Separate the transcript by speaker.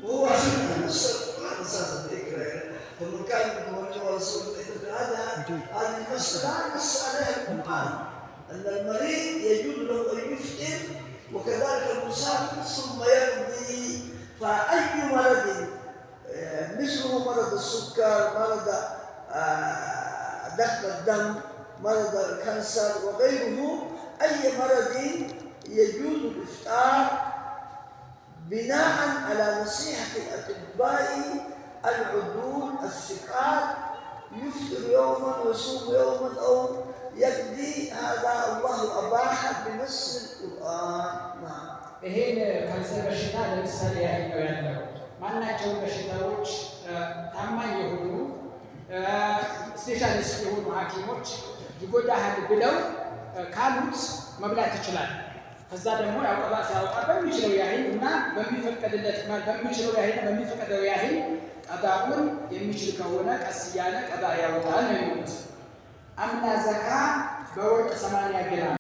Speaker 1: وهو عشان القرآن أساسا ذكر فمن كان يتوجه ورسول هذه المسألة نص عليها القرآن أن المريض يجوز له أن يفطر وكذلك المسافر ثم يقضي. فأي مرض مثله مرض السكر، مرض ضغط الدم، مرض الكانسر وغيره، أي مرض يجوز الإفطار بناء على نصيحة الأطباء العدول الثقات، يفطر يوما ويصوم يوما أو يقضي. هذا الله أباح بنص القرآن. نعم.
Speaker 2: ይሄን ካንሰር በሽታ ለምሳሌ ያህል ነው ያለው። ማናቸውም በሽታዎች ታማኝ የሆኑ ስፔሻሊስት የሆኑ ሐኪሞች ይጎዳሃል ብለው ካሉት መብላት ይችላል። ከዛ ደግሞ ያውቀባ ሲያውቃ በሚችለው ያህል እና በሚፈቀድለት በሚችለው ያህል በሚፈቀደው ያህል ቀዳውን የሚችል ከሆነ ቀስ እያለ ቀዳ ያወጣል ነው የሚሉት። አምና ዘካ በወርቅ 80 ግራም